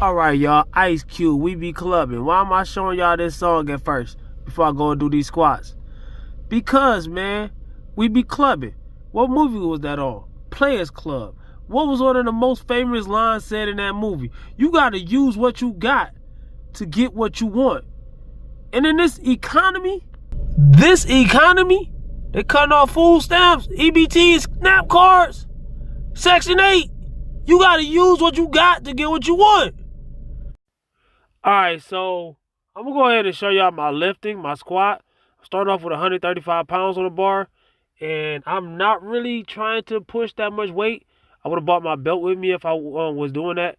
Alright, y'all, Ice Cube, we be clubbing. Why am I showing y'all this song at first before I go and do these squats? Because, man, we be clubbing. What movie was that on? Players Club. What was one of the most famous lines said in that movie? You gotta use what you got to get what you want. And in this economy, they cutting off food stamps, EBT, Snap cards, Section 8. You gotta use what you got to get what you want. Alright, so I'm gonna go ahead and show y'all my lifting, my squat. Start off with 135 pounds on the bar. And I'm not really trying to push that much weight. I would have bought my belt with me if I was doing that.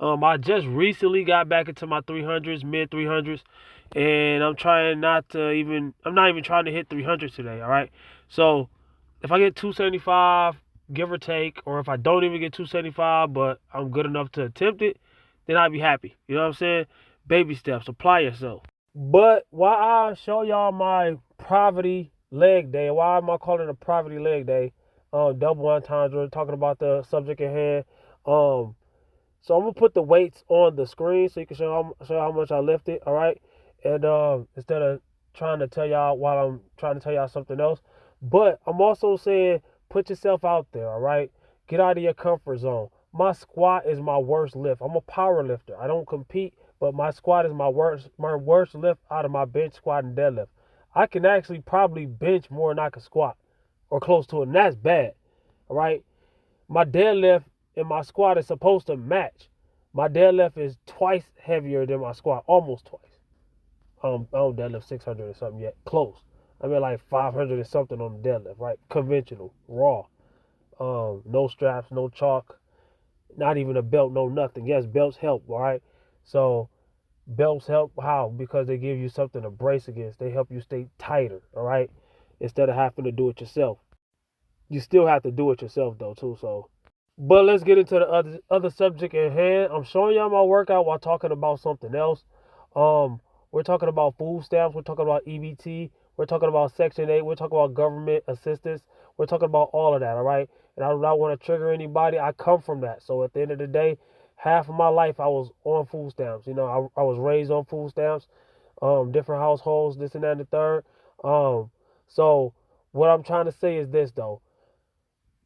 I just recently got back into my 300s, mid 300s. And I'm not even trying to hit 300 today, alright? So if I get 275, give or take, or if I don't even get 275, but I'm good enough to attempt it, then I'd be happy. You know what I'm saying? Baby steps, apply yourself. But why I show y'all my poverty leg day, why am I calling it a poverty leg day? Double entendre, talking about the subject at hand. So I'm gonna put the weights on the screen so you can show how much I lifted, all right? And instead of trying to tell y'all while I'm trying to tell y'all something else, but I'm also saying put yourself out there, all right? Get out of your comfort zone. My squat is my worst lift. I'm a power lifter. I don't compete, but my squat is my worst lift out of my bench, squat, and deadlift. I can actually probably bench more than I can squat, or close to it, and that's bad, all right? My deadlift and my squat is supposed to match. My deadlift is twice heavier than my squat, almost twice. I don't deadlift 600 or something yet, close. I mean like 500 or something on the deadlift, right? Conventional, raw, no straps, no chalk, not even a belt, no nothing. Yes, belts help, all right? So belts help how? Because they give you something to brace against. They help you stay tighter, all right? Instead of having to do it yourself. You still have to do it yourself though too, so. But let's get into the other subject at hand. I'm showing y'all my workout while talking about something else. We're talking about food stamps. We're talking about EBT. We're talking about Section 8. We're talking about government assistance. We're talking about all of that, all right? And I do not want to trigger anybody. I come from that. So at the end of the day, half of my life I was on food stamps. You know, I was raised on food stamps, different households, this and that and the third. So what I'm trying to say is this, though.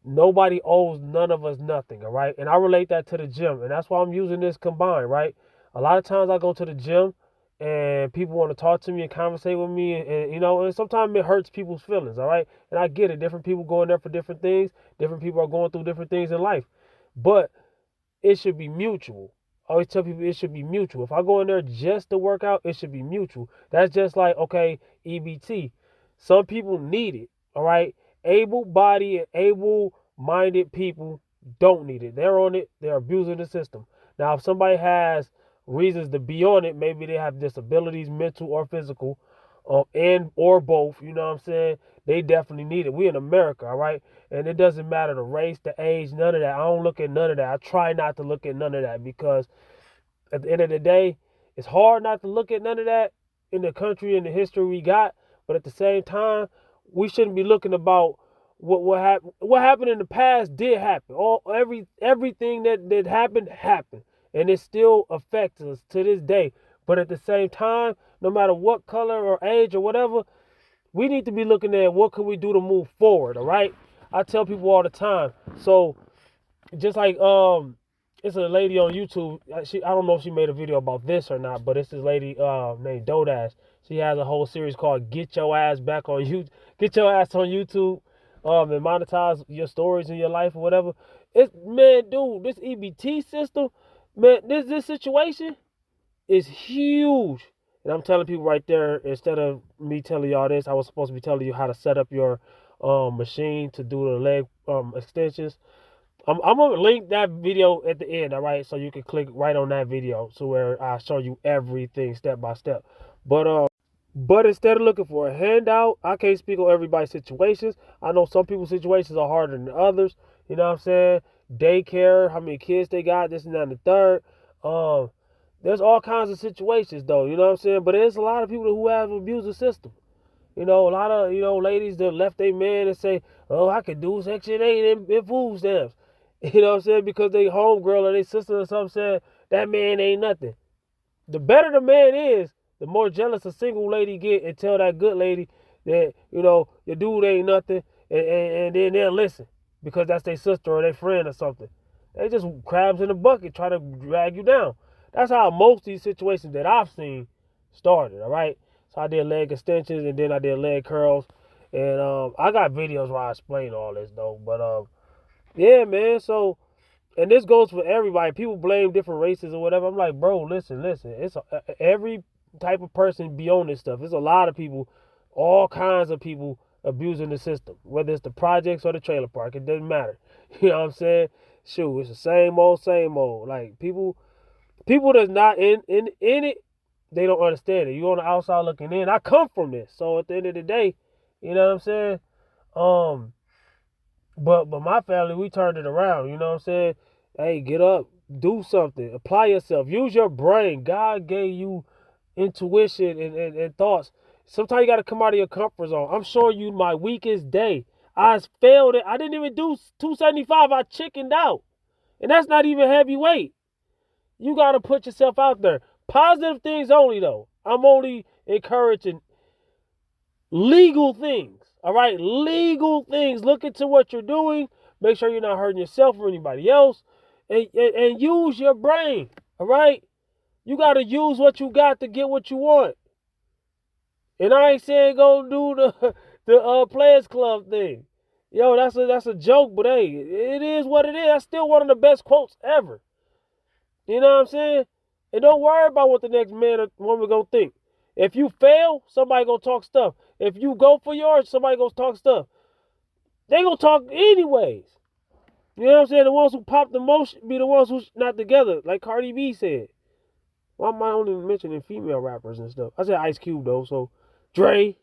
Nobody owes none of us nothing, all right? And I relate that to the gym, and that's why I'm using this combined, right? A lot of times I go to the gym, and people want to talk to me and conversate with me, and you know, and sometimes it hurts people's feelings, all right? And I get it. Different people go in there for different things. Different people are going through different things in life. But it should be mutual. I always tell people it should be mutual. If I go in there just to work out, it should be mutual. That's just like, okay, EBT. Some people need it, all right? Able-bodied and able-minded people don't need it. They're on it. They're abusing the system. Now, if somebody has reasons to be on it, maybe they have disabilities, mental or physical, and or both, you know what I'm saying? They definitely need it. We in America, all right? And it doesn't matter the race, the age, none of that. I don't look at none of that. I try not to look at none of that because at the end of the day, it's hard not to look at none of that in the country and the history we got. But at the same time, we shouldn't be looking about what happened. What happened in the past did happen. Everything that happened, and it still affects us to this day. But at the same time, no matter what color or age or whatever, we need to be looking at what can we do to move forward. All right, I tell people all the time. So just like it's a lady on YouTube. I don't know if she made a video about this or not, but it's this lady named Dodash. She has a whole series called "Get Your Ass Back on YouTube." Get your ass on YouTube, and monetize your stories in your life or whatever. Man, dude, this EBT system, man, this situation is huge. And I'm telling people right there, instead of me telling y'all this, I was supposed to be telling you how to set up your machine to do the leg extensions. I'm going to link that video at the end, all right? So you can click right on that video so where I show you everything step by step. But instead of looking for a handout, I can't speak on everybody's situations. I know some people's situations are harder than others. You know what I'm saying? Daycare, how many kids they got, this and that and the third. There's all kinds of situations, though. You know what I'm saying? But there's a lot of people who have abused the system. You know, a lot of, ladies that left their man and say, oh, I could do Section 8 and food stamps. You know what I'm saying? Because they homegirl or they sister or something said, that man ain't nothing. The better the man is, the more jealous a single lady get and tell that good lady that, your dude ain't nothing, and then they'll listen because that's their sister or their friend or something. They just crabs in a bucket try to drag you down. That's how most of these situations that I've seen started, all right? So I did leg extensions and then I did leg curls. And I got videos where I explain all this, though. But, yeah, man, so... And this goes for everybody. People blame different races or whatever. I'm like, bro, listen. Every type of person be on this stuff. There's a lot of people, all kinds of people abusing the system. Whether it's the projects or the trailer park, it doesn't matter. You know what I'm saying? Shoot, it's the same old. Like people that's not in it, they don't understand it. You on the outside looking in. I come from this, so at the end of the day, you know what I'm saying? But my family, we turned it around. You know what I'm saying? Hey, get up, do something, apply yourself, use your brain. God gave you intuition and thoughts. Sometimes you got to come out of your comfort zone. I'm showing you my weakest day. I failed it. I didn't even do 275. I chickened out. And that's not even heavyweight. You got to put yourself out there. Positive things only, though. I'm only encouraging legal things. All right? Legal things. Look into what you're doing. Make sure you're not hurting yourself or anybody else. And use your brain. All right? You got to use what you got to get what you want. And I ain't saying go do the Players Club thing. Yo, that's a joke, but hey, it is what it is. That's still one of the best quotes ever. You know what I'm saying? And don't worry about what the next man or woman gonna think. If you fail, somebody gonna talk stuff. If you go for yours, somebody gonna talk stuff. They gonna talk anyways. You know what I'm saying? The ones who pop the most be the ones who's not together, like Cardi B said. Why am I only mentioning female rappers and stuff? I said Ice Cube though, so Dre.